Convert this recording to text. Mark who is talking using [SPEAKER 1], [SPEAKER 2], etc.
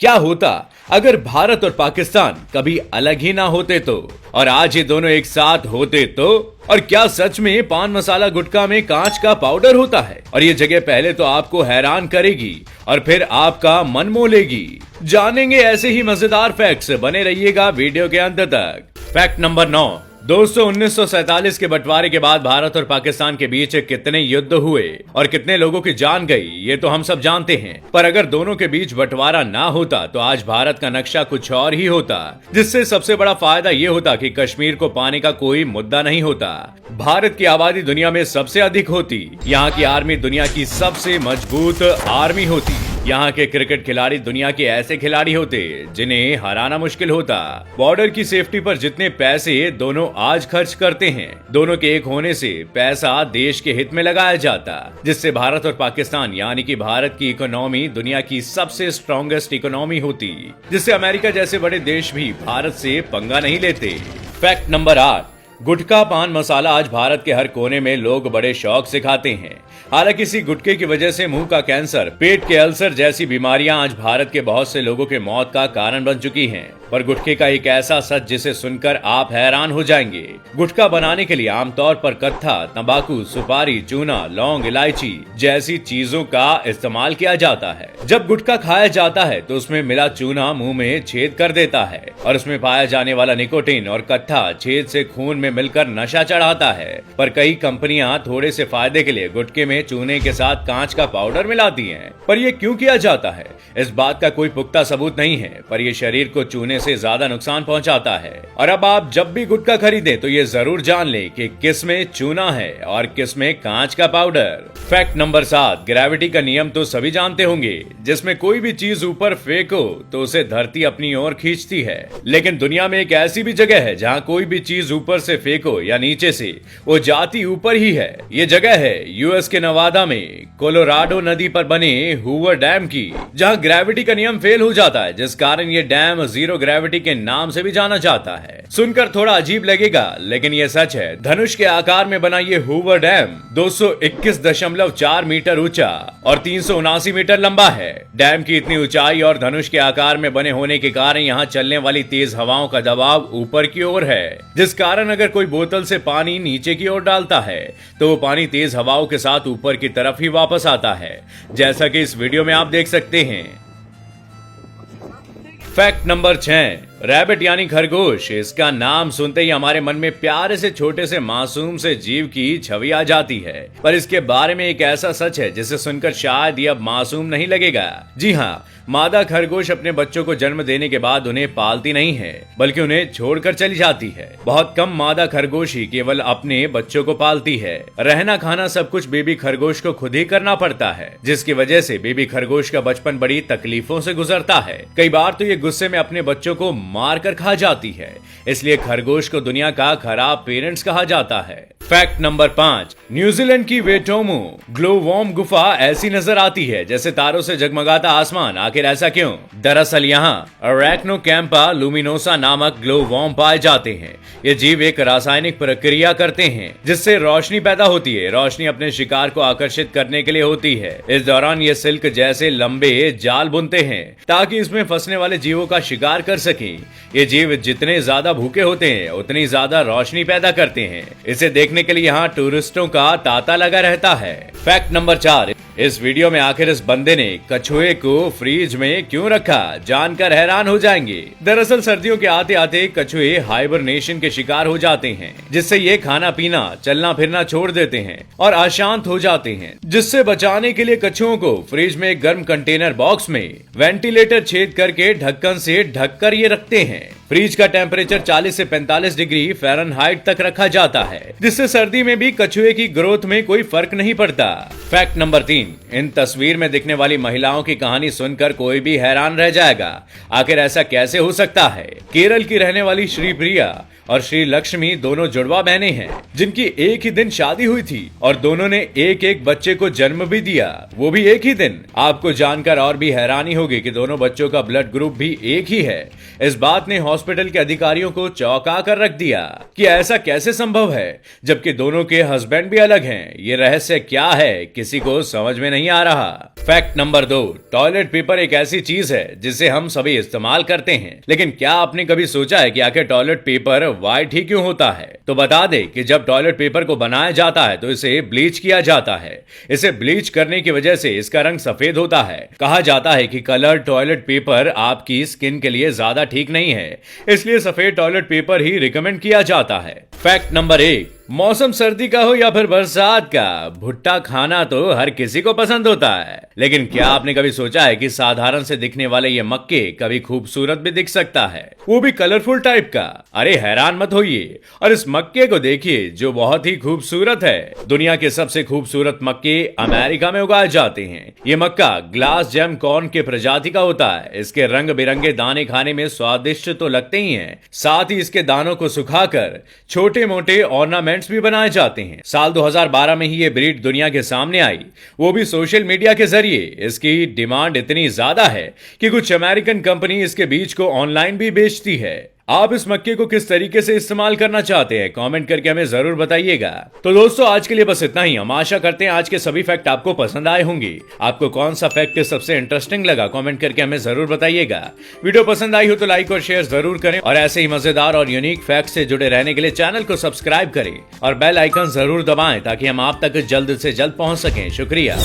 [SPEAKER 1] क्या होता अगर भारत और पाकिस्तान कभी अलग ही ना होते तो, और आज ये दोनों एक साथ होते तो? और क्या सच में पान मसाला गुटखा में कांच का पाउडर होता है? और ये जगह पहले तो आपको हैरान करेगी और फिर आपका मन मोह लेगी। जानेंगे ऐसे ही मजेदार फैक्ट्स, बने रहिएगा वीडियो के अंत तक। Fact number 9। दोस्तों, 1947 के बंटवारे के बाद भारत और पाकिस्तान के बीच कितने युद्ध हुए और कितने लोगों की जान गई, ये तो हम सब जानते हैं। पर अगर दोनों के बीच बंटवारा ना होता तो आज भारत का नक्शा कुछ और ही होता, जिससे सबसे बड़ा फायदा ये होता कि कश्मीर को पाने का कोई मुद्दा नहीं होता। भारत की आबादी दुनिया में सबसे अधिक होती, यहाँ की आर्मी दुनिया की सबसे मजबूत आर्मी होती, यहाँ के क्रिकेट खिलाड़ी दुनिया के ऐसे खिलाड़ी होते जिन्हें हराना मुश्किल होता। बॉर्डर की सेफ्टी पर जितने पैसे दोनों आज खर्च करते हैं, दोनों के एक होने से पैसा देश के हित में लगाया जाता, जिससे भारत और पाकिस्तान यानी कि भारत की इकोनॉमी दुनिया की सबसे स्ट्रॉन्गेस्ट इकोनॉमी होती, जिससे अमेरिका जैसे बड़े देश भी भारत से पंगा नहीं लेते। Fact number 8। गुटखा पान मसाला आज भारत के हर कोने में लोग बड़े शौक से खाते हैं। हालांकि इसी गुटखे की वजह से मुंह का कैंसर, पेट के अल्सर जैसी बीमारियां आज भारत के बहुत से लोगों के मौत का कारण बन चुकी हैं। पर गुटखे का एक ऐसा सच जिसे सुनकर आप हैरान हो जाएंगे। गुटखा बनाने के लिए आमतौर पर कत्था, तंबाकू, सुपारी, चूना, लौंग, इलायची जैसी चीजों का इस्तेमाल किया जाता है। जब गुटखा खाया जाता है तो उसमें मिला चूना मुंह में छेद कर देता है और उसमें पाया जाने वाला निकोटीन और कत्था छेद से खून में मिलकर नशा चढ़ाता है। पर कई कंपनियां थोड़े से फायदे के लिए गुटखे में चूने के साथ कांच का पाउडर मिलाती हैं। पर यह क्यों किया जाता है, इस बात का कोई पुख्ता सबूत नहीं है, पर यह शरीर को चूने से ज्यादा नुकसान पहुंचाता है। और अब आप जब भी गुटखा खरीदें तो ये जरूर जान लें कि किस में चूना है और किस में कांच का पाउडर। Fact number 7। ग्रेविटी का नियम तो सभी जानते होंगे, जिसमें कोई भी चीज ऊपर फेंको तो उसे धरती अपनी ओर खींचती है। लेकिन दुनिया में एक ऐसी भी जगह है जहां कोई भी चीज ऊपर से फेंको या नीचे से, वो जाती ऊपर ही है। ये जगह है यूएस के नवादा में कोलोराडो नदी पर बने हूवर डैम की, जहां ग्रेविटी का नियम फेल हो जाता है, जिस कारण ये डैम जीरो ग्रेविटी के नाम से भी जाना जाता है। सुनकर थोड़ा अजीब लगेगा, लेकिन यह सच है। धनुष के आकार में बना ये हूवर डैम 221.4 मीटर ऊंचा और 379 मीटर लंबा है। डैम की इतनी ऊंचाई और धनुष के आकार में बने होने के कारण यहाँ चलने वाली तेज हवाओं का दबाव ऊपर की ओर है, जिस कारण अगर कोई बोतल से पानी नीचे की ओर डालता है तो वो पानी तेज हवाओं के साथ ऊपर की तरफ ही वापस आता है, जैसा कि इस वीडियो में आप देख सकते हैं। Fact number 6। रैबिट यानी खरगोश। इसका नाम सुनते ही हमारे मन में प्यारे से छोटे से मासूम से जीव की छवि आ जाती है, पर इसके बारे में एक ऐसा सच है जिसे सुनकर शायद ये अब मासूम नहीं लगेगा। जी हाँ, मादा खरगोश अपने बच्चों को जन्म देने के बाद उन्हें पालती नहीं है, बल्कि उन्हें छोड़कर चली जाती है। बहुत कम मादा खरगोश ही केवल अपने बच्चों को पालती है। रहना खाना सब कुछ बेबी खरगोश को खुद ही करना पड़ता है, जिसकी वजह से बेबी खरगोश का बचपन बड़ी तकलीफों से गुजरता है। कई बार तो ये गुस्से में अपने बच्चों को मार कर खा जाती है, इसलिए खरगोश को दुनिया का खराब पेरेंट्स कहा जाता है। Fact number 5। न्यूजीलैंड की वेटोमो ग्लोवॉर्म गुफा ऐसी नजर आती है जैसे तारों से जगमगाता आसमान। आखिर ऐसा क्यों? दरअसल यहाँ अरैक्नोकैम्पा लुमिनोसा नामक ग्लोवॉर्म पाए जाते हैं। ये जीव एक रासायनिक प्रक्रिया करते हैं जिससे रोशनी पैदा होती है। रोशनी अपने शिकार को आकर्षित करने के लिए होती है। इस दौरान ये सिल्क जैसे लंबे जाल बुनते हैं ताकि इसमें फंसने वाले जीवों का शिकार कर सकें। ये जीव जितने ज्यादा भूखे होते हैं उतनी ज्यादा रोशनी पैदा करते हैं। इसे देखने के लिए यहाँ टूरिस्टों का तांता लगा रहता है। Fact number 4। इस वीडियो में आखिर इस बंदे ने कछुए को फ्रीज में क्यों रखा, जानकर हैरान हो जाएंगे। दरअसल सर्दियों के आते आते कछुए हाइबरनेशन के शिकार हो जाते हैं, जिससे ये खाना पीना चलना फिरना छोड़ देते हैं और अशांत हो जाते हैं। जिससे बचाने के लिए कछुओं को फ्रिज में एक गर्म कंटेनर बॉक्स में वेंटिलेटर छेद करके ढक्कन से ढककर ये रखते हैं। फ्रिज का टेम्परेचर 40 से 45 डिग्री फ़ारेनहाइट तक रखा जाता है, जिससे सर्दी में भी कछुए की ग्रोथ में कोई फर्क नहीं पड़ता। Fact number 3। इन तस्वीर में दिखने वाली महिलाओं की कहानी सुनकर कोई भी हैरान रह जाएगा। आखिर ऐसा कैसे हो सकता है? केरल की रहने वाली श्री प्रिया और श्री लक्ष्मी दोनों जुड़वा बहनें हैं, जिनकी एक ही दिन शादी हुई थी और दोनों ने एक एक बच्चे को जन्म भी दिया, वो भी एक ही दिन। आपको जानकर और भी हैरानी होगी कि दोनों बच्चों का ब्लड ग्रुप भी एक ही है। इस बात ने हॉस्पिटल के अधिकारियों को चौंका कर रख दिया कि ऐसा कैसे संभव है जबकि दोनों के हस्बैंड भी अलग हैं। ये रहस्य क्या है, किसी को समझ में नहीं आ रहा। फैक्ट नंबर 2, टॉयलेट पेपर एक ऐसी चीज है जिसे हम सभी इस्तेमाल करते हैं, लेकिन क्या आपने कभी सोचा है कि आखिर टॉयलेट पेपर व्हाइट ही क्यों होता है? तो बता दे कि जब टॉयलेट पेपर को बनाया जाता है तो इसे ब्लीच किया जाता है। इसे ब्लीच करने की वजह से इसका रंग सफेद होता है। कहा जाता है कि कलर टॉयलेट पेपर आपकी स्किन के लिए ज्यादा ठीक नहीं है, इसलिए सफेद टॉयलेट पेपर ही रिकमेंड किया जाता है। फैक्ट नंबर 1, मौसम सर्दी का हो या फिर बरसात का, भुट्टा खाना तो हर किसी को पसंद होता है। लेकिन क्या आपने कभी सोचा है कि साधारण से दिखने वाले ये मक्के कभी खूबसूरत भी दिख सकता है, वो भी कलरफुल टाइप का। अरे हैरान मत होइए और इस मक्के को देखिए जो बहुत ही खूबसूरत है। दुनिया के सबसे खूबसूरत मक्के अमेरिका में उगाए जाते हैं। ये मक्का ग्लास जैम कॉर्न के प्रजाति का होता है। इसके रंग बिरंगे दाने खाने में स्वादिष्ट तो लगते ही हैं, साथ ही इसके दानों को सुखाकर छोटे मोटे ऑर्नामेंट भी बनाए जाते हैं। साल 2012 में ही ये ब्रीड दुनिया के सामने आई, वो भी सोशल मीडिया के जरिए। इसकी डिमांड इतनी ज्यादा है कि कुछ अमेरिकन कंपनी इसके बीज को ऑनलाइन भी बेचती है। आप इस मक्के को किस तरीके से इस्तेमाल करना चाहते हैं, कमेंट करके हमें जरूर बताइएगा। तो दोस्तों आज के लिए बस इतना ही। हम आशा करते हैं आज के सभी फैक्ट आपको पसंद आए होंगे। आपको कौन सा फैक्ट सबसे इंटरेस्टिंग लगा, कमेंट करके हमें जरूर बताइएगा। वीडियो पसंद आई हो तो लाइक और शेयर जरूर करें और ऐसे ही मजेदार और यूनिक फैक्ट से जुड़े रहने के लिए चैनल को सब्सक्राइब करें और बेल आइकन जरूर दबाएं ताकि हम आप तक जल्द से जल्द पहुंच सकें। शुक्रिया।